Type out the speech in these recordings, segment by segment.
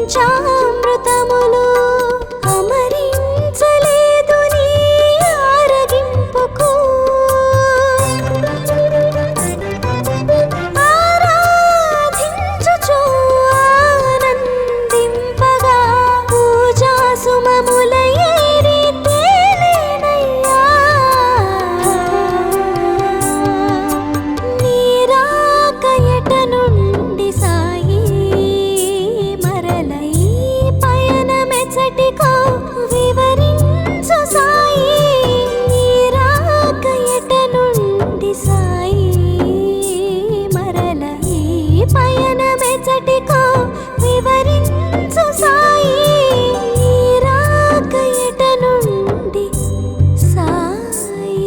పంచామృతములు అమరించలేదు నీ ఆరగింపుకు ఆరాధించుచు ఆనందింపగా పూజా సుమముల ఏరి తేలేనయ్యా నీ రాక ఎట నుండి సాయి మరల ఈ పయనమెచ్చటికో వివరించు సాయి నీ రాక ఎట నుండి సాయి మరల ఈ పయనమెచ్చటికో వివరించు సాయి నీ రాక ఎట నుండి సాయి.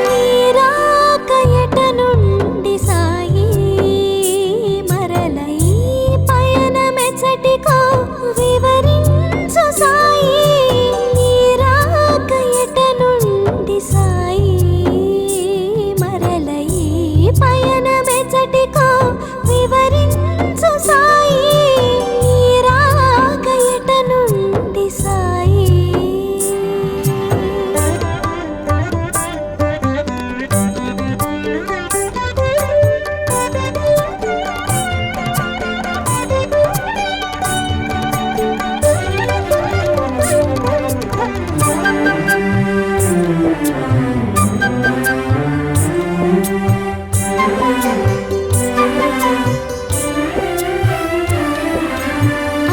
నీ రాక ఎట నుండి సాయి మరల ఈ పయనమెచ్చటికో వివరించు సాయి నీ రాక ఎట నుండి సాయి మరల ఈ పయనమెచ్చటికో వివరించు సాయి నీ రాక ఎట నుండి సాయి.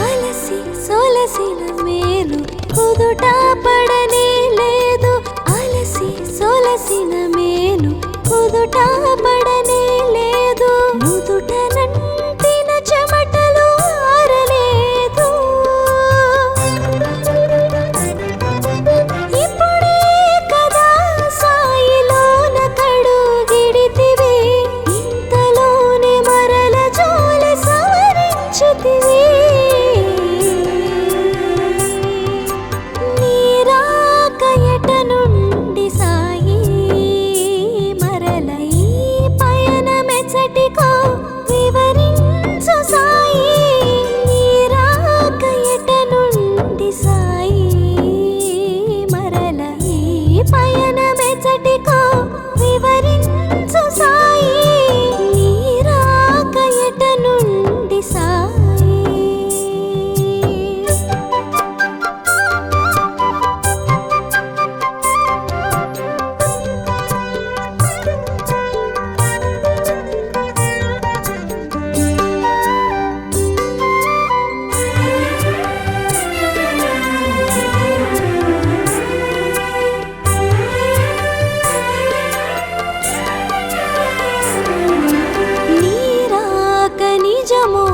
అలసి సొలసిన మేలు కుదుట పడనే లేదు అలసి సొలసిన మేలు కుదుట పడనే లేదు నుదుట నంటిన చెమటలు ఆరలేదు ఇప్పుడే కదా సాయిలోన కడుగిడితివి ఇంతలోనే మరల జోలి సవరించితివి నీ రాక ఎట నుండి సాయి మరల ఈ పయనమెచ్చటికో వివరించు సాయి నీ రాక ఎట నుండి సాయి మరల ఈ పయనమెచ్చటికో వివరించు సాయి నీ రాక ఎట నుండి సాయి. నీ రాక నిజమో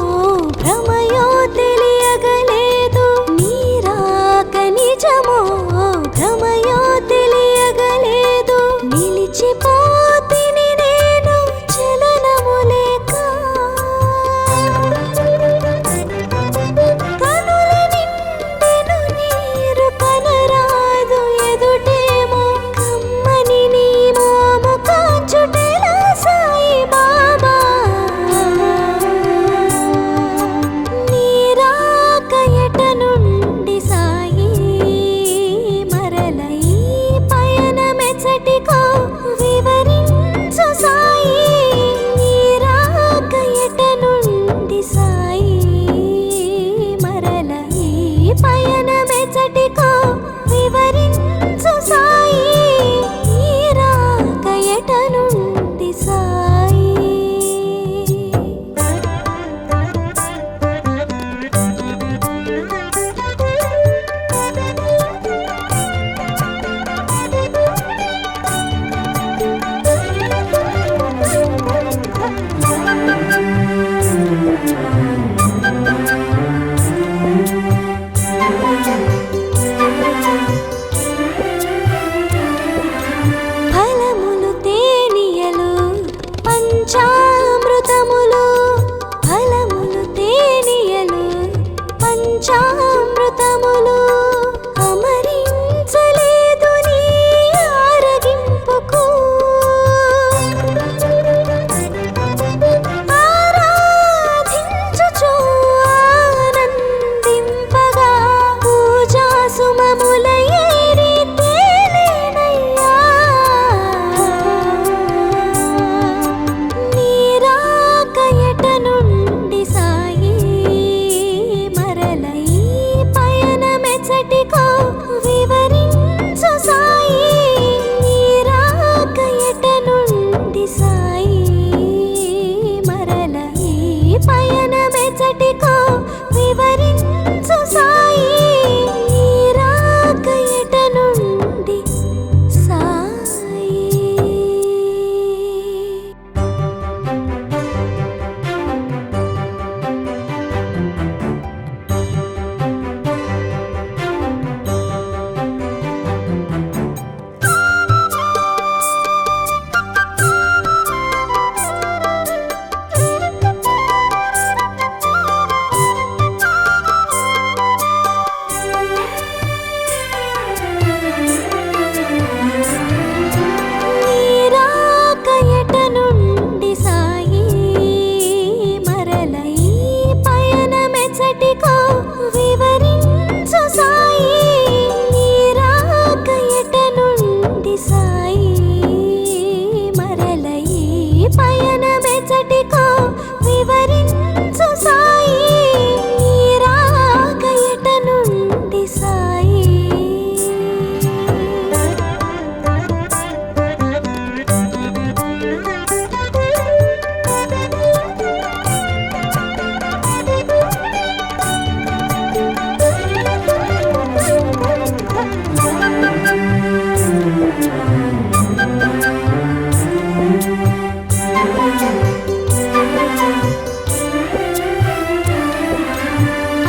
భ్రమయో తెలియగలేదు నీ రాక నిజమో భ్రమయో తెలియగలేదు నిలిచిపోతిని నేను చలనము లేక కనుల నిండెను నీరు కనరాదు ఎదుటేమో కమ్మని నీ మోము కాచుటెలా సాయి బాబా నీ రాక ఎట నుండి సాయి మరల ఈ పయనమెచ్చటికో వివరించు సాయి నీ రాక ఎట నుండి సాయి మరల ఈ పయనమెచ్చటికో వివరించు సాయి నీ రాక ఎట నుండి సాయి. Thank you. పంచామృతములు అమరించలేదు నీ ఆరగింపుకు ఆరాధించుచు ఆనందింపగా పూజా సుమముల ఏరి తేలేనయ్యా నీ రాక ఎట నుండి సాయి మరల ఈ పయనమెచ్చటికో వివరించు సాయి నీ రాక ఎట నుండి సాయి మరల ఈ పయనమెచ్చటికో వివరించు సాయి నీ రాక ఎట నుండి సాయి. నీ రాక ఎట నుండి సాయి మరల ఈ పయనమెచ్చటికో వివరించు సాయి నీ రాక ఎట నుండి సాయి మరల ఈ పయనమెచ్చటికో వివరించు సాయి నీ రాక ఎట నుండి సాయి.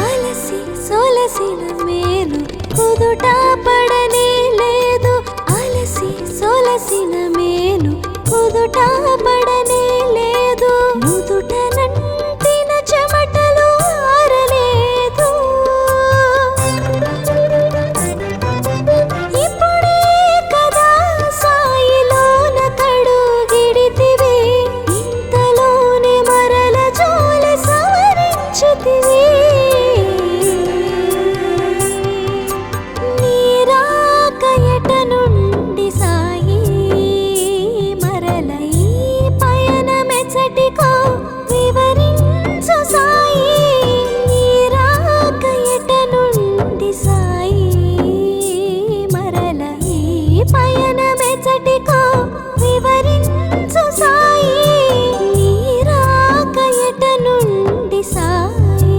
అలసి సొలసిన మేలు కుదుట పడనే లేదు అలసి సొలసిన మేలు కుదుట పడనే లేదు నుదుట నంటిన చెమటలు ఆరలేదు ఇప్పుడే కదా సాయిలోన కడుగిడితివి ఇంతలోనే మరల జోలి సవరించితివి నీ రాక ఎట నుండి సాయి మరల ఈ పయనమెచ్చటికో వివరించు సాయి నీ రాక ఎట నుండి సాయి మరల ఈ పయనమెచ్చటికో వివరించు సాయి నీ రాక ఎట నుండి సాయి.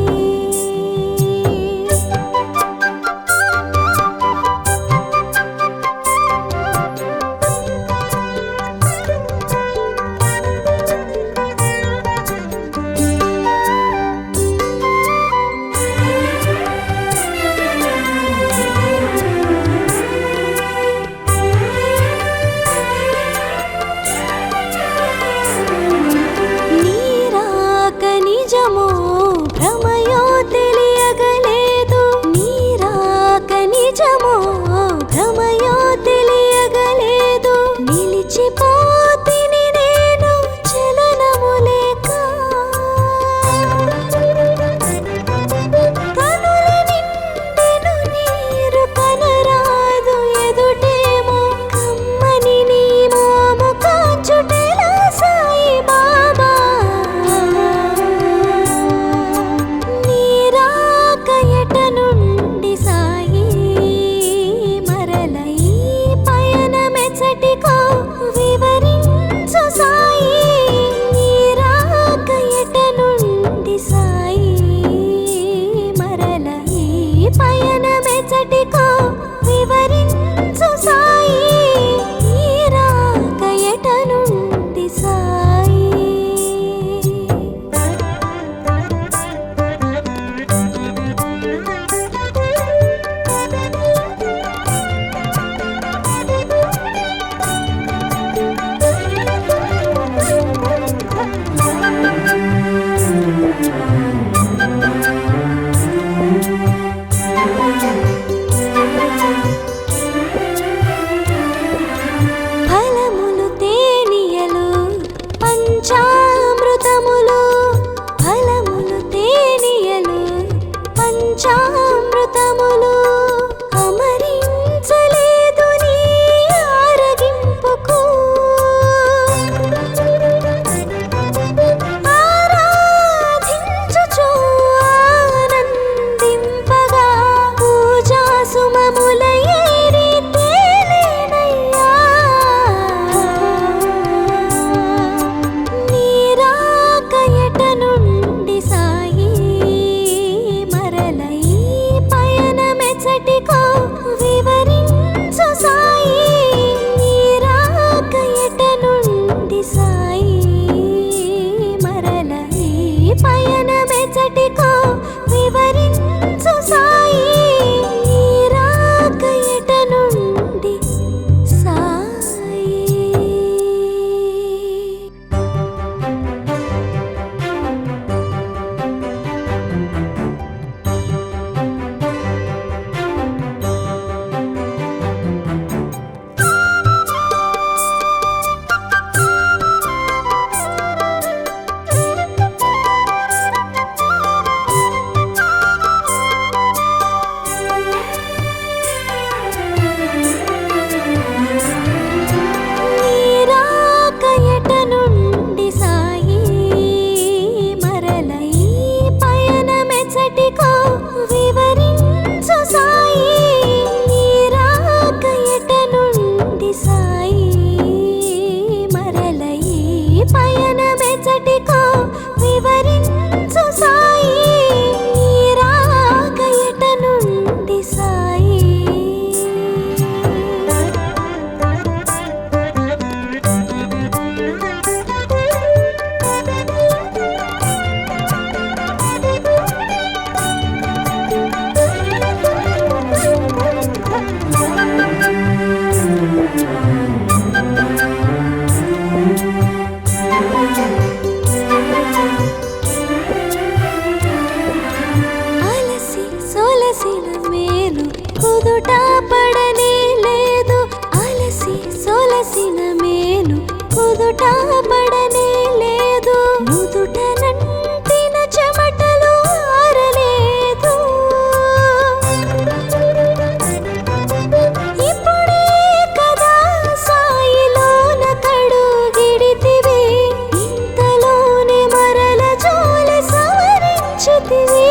నీ రాక నిజమో భ్రమయో తెలియగలేదు నీ రాక నిజమో భ్రమయో తెలియగలేదు నిలిచిపోతిని నేను చలనము లేక కనుల నిండెను నీరు కనరాదు ఎదుటేమో కమ్మని నీ మోము కాచుటెలా సాయి బాబా నీ రాక ఎట నుండి సాయి కంట పడనే లేదు, నుదుట నంటిన చెమటలు ఆరలేదు. ఇప్పుడే కదా సాయిలోన కడుగిడితివి, ఇంతలోనే మరల జోలి సవరించితివి.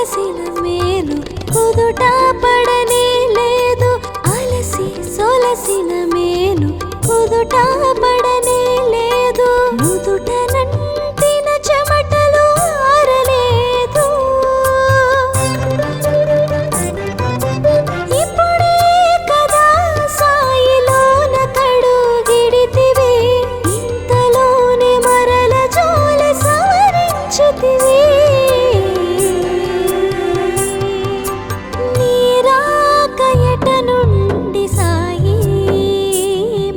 సొలసిన మేలు కుదుట పడనే లేదు. అలసి సొలసిన మేలు కుదుట పడనే లేదు. నుదుట నంటిన చెమటలు ఆరలేదు. ఇప్పుడే కదా సాయిలోన కడుగిడితివి, ఇంతలోనే మరల జోలి సవరించితివి. నీరాక ఎట నుండి సాయి,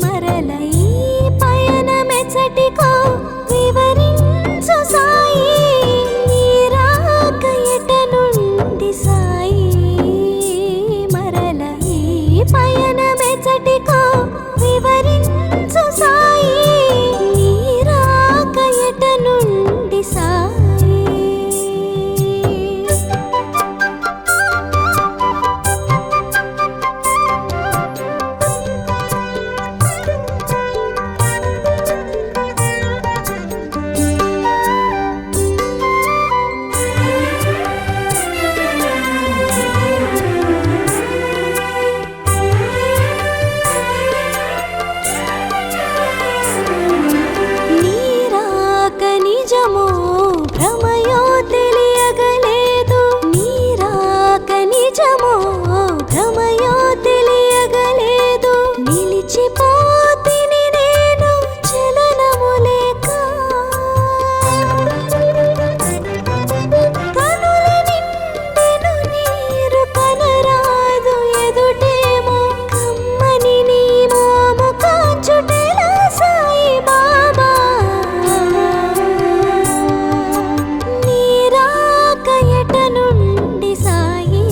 మరల ఈ పయనమెచ్చటికో వివరించు సాయి. నీరాక ఎట నుండి సాయి, మరల ఈ పయనమెచ్చటికో వివరించు సాయి. నీరాక ఎట నుండి సాయి. నీరాక నిజమో భ్రమయో తెలియగలేదు. నీరాక నిజమో భ్రమయో తెలియగలేదు. నిలిచిపోతిని నేను చలనము లేక. కనుల నిండెను నీరు కనరాదు ఎదుటేమో, కమ్మని నీ మోము కాచుటెలా సాయి బాబా. నీరాక ఎట నుండి సాయి,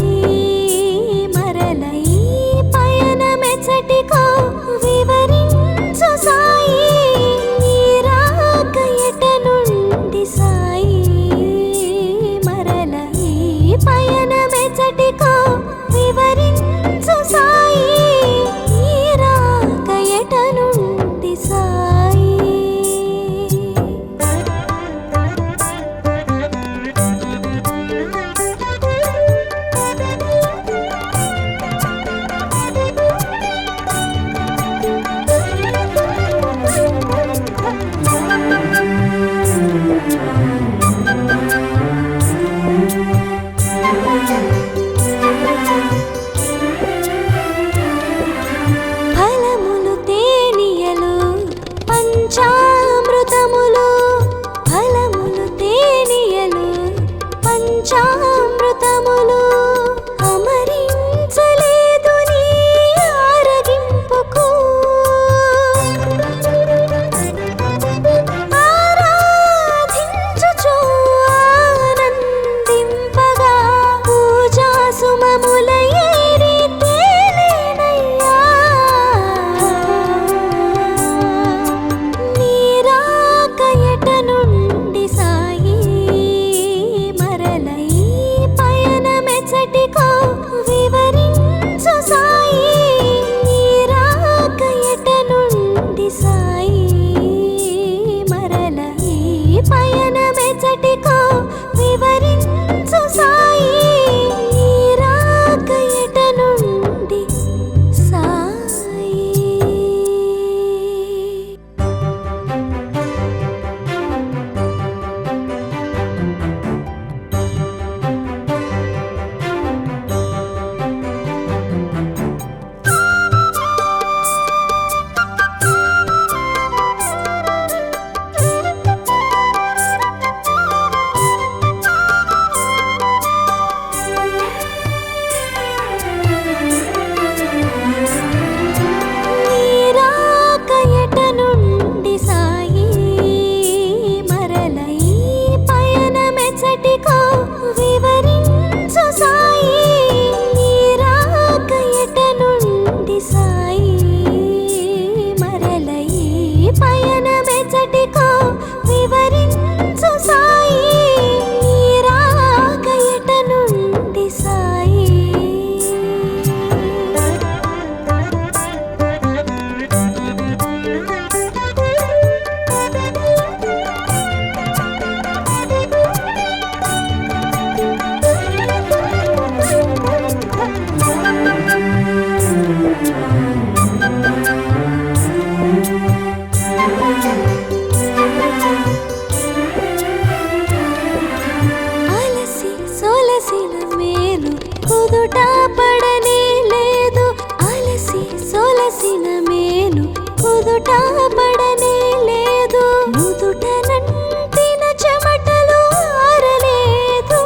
కంట పడనే లేదు, నుదుట నంటిన చెమటలు ఆరలేదు.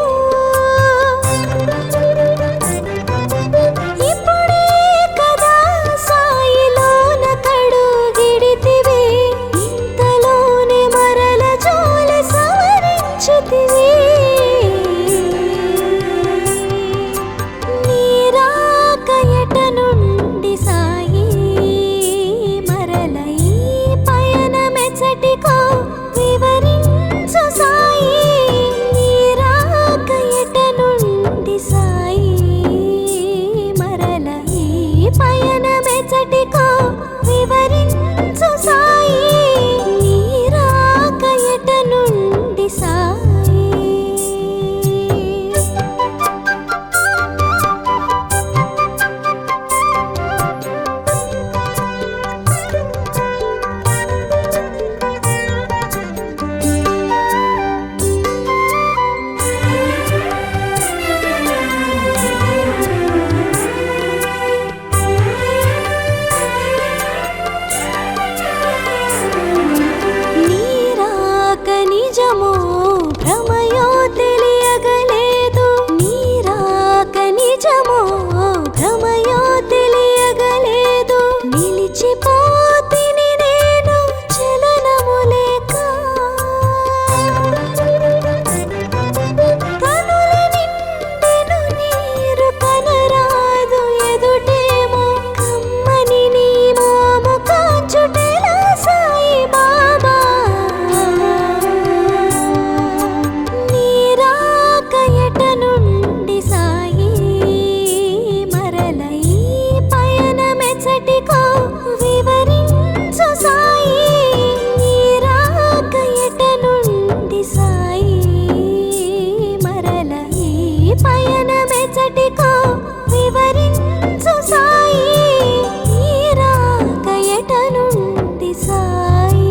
ఇప్పుడే కదా సాయిలోన కడుగిడితివి, ఇంతలోనే మరల జోలి సవరించితివి. వివరించు సాయి, నీ రాక ఎట నుండి సాయి, మరల ఈ పయనమెచ్చటికో. వివరించు సాయి, నీ రాక ఎట నుండి సాయి. నిజమో భ్రమయో తెలియగలేదు, నీ రాక నిజమో భ్రమయో తెలియగలేదు. నిలిచిపోతిని నేను చలనము లేక, కనుల నిండెను నీరు కనరాదు ఎదుటేమో, కమ్మని నీ మోము కాంచుటెలా సాయి బాబా. వివరించు సాయి, నీ రాక ఎట నుండి సాయి, మరల ఈ పయనమెచ్చటికో. వివరించు సాయి, నీ రాక ఎట నుండి సాయి.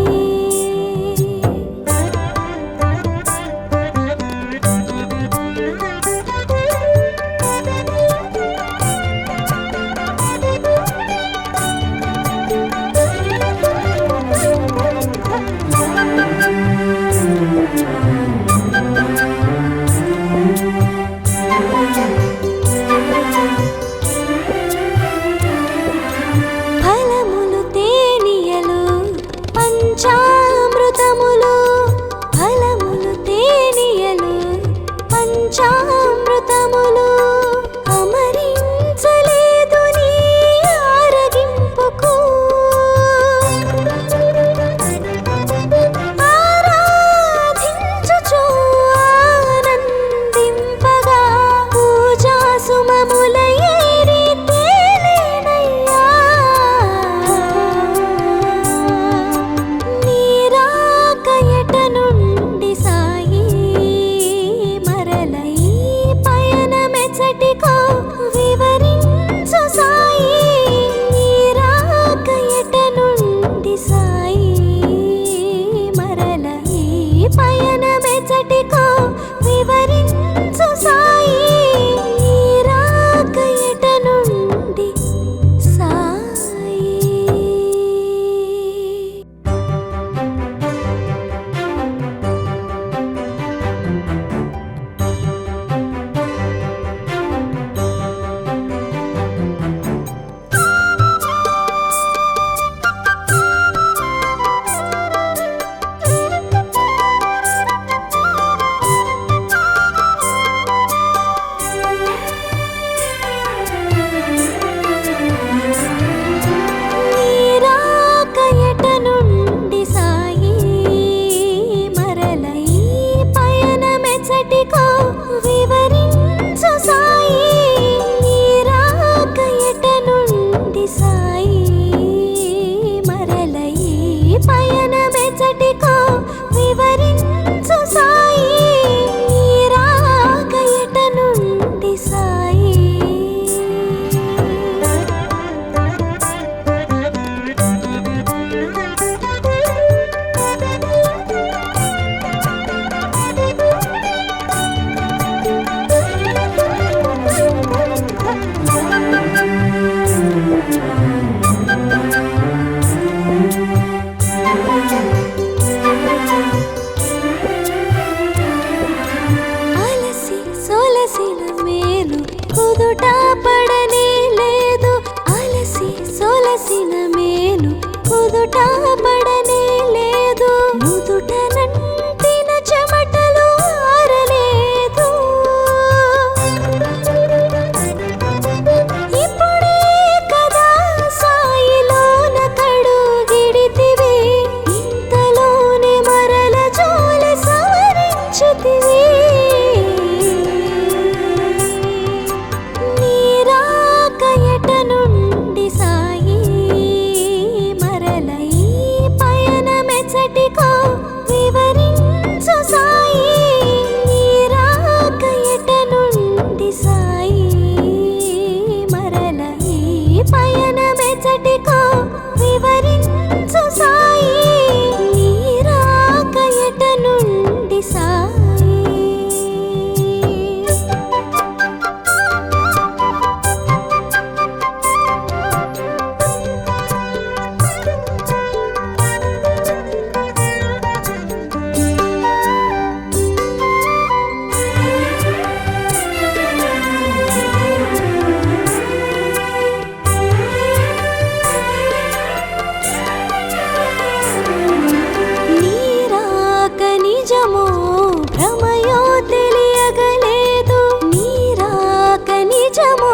నిజమో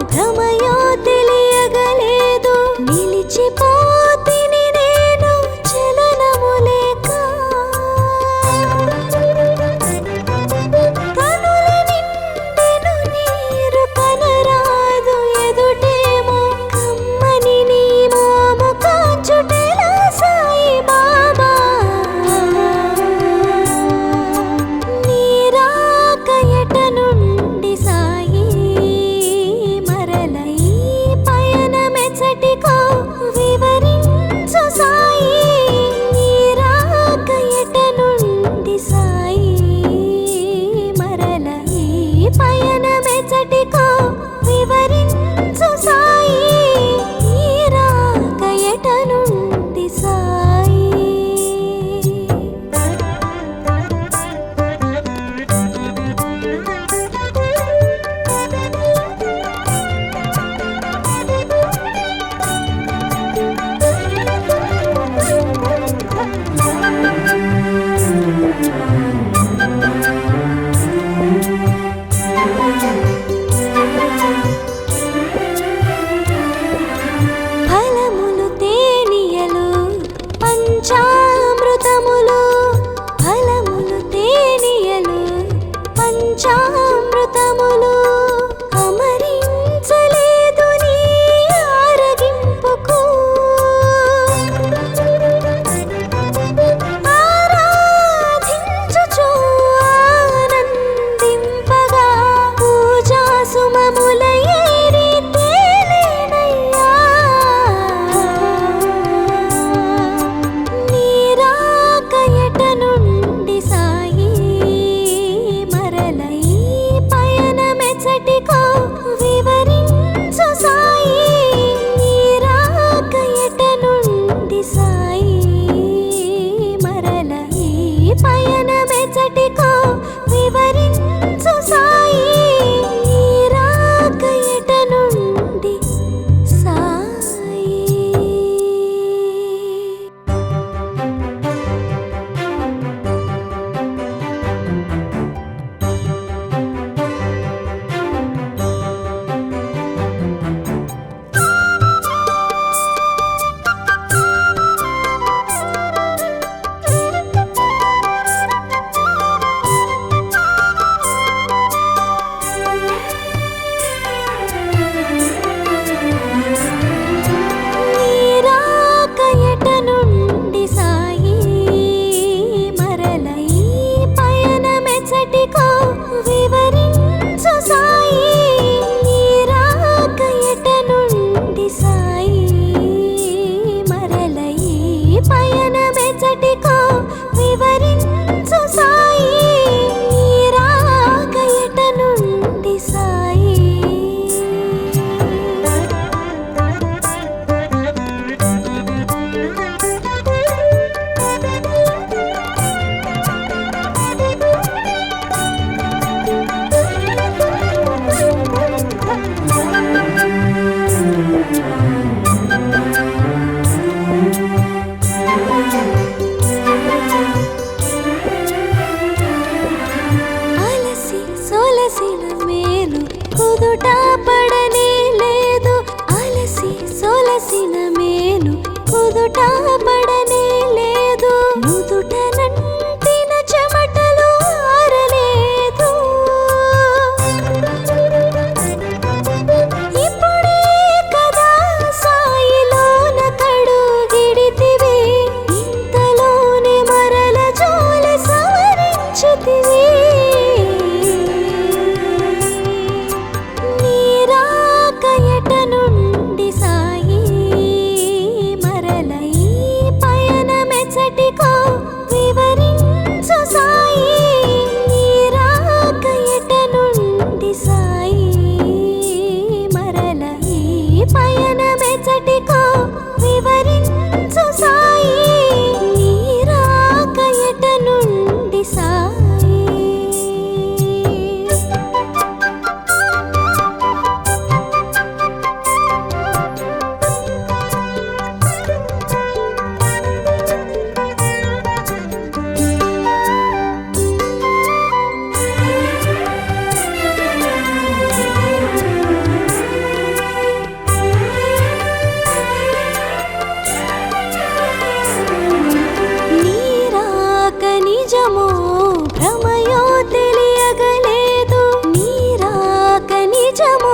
భ్రమయో తెలియగలేదు నిలిచిపోతిని నేను చలనము లేక కనుల నిండెను నీరు కనరాదు ఎదుటేమో కమ్మని నీ మోము కాచుటెలా సాయి బాబా నీరాక ఎట నుండి సాయి నిజము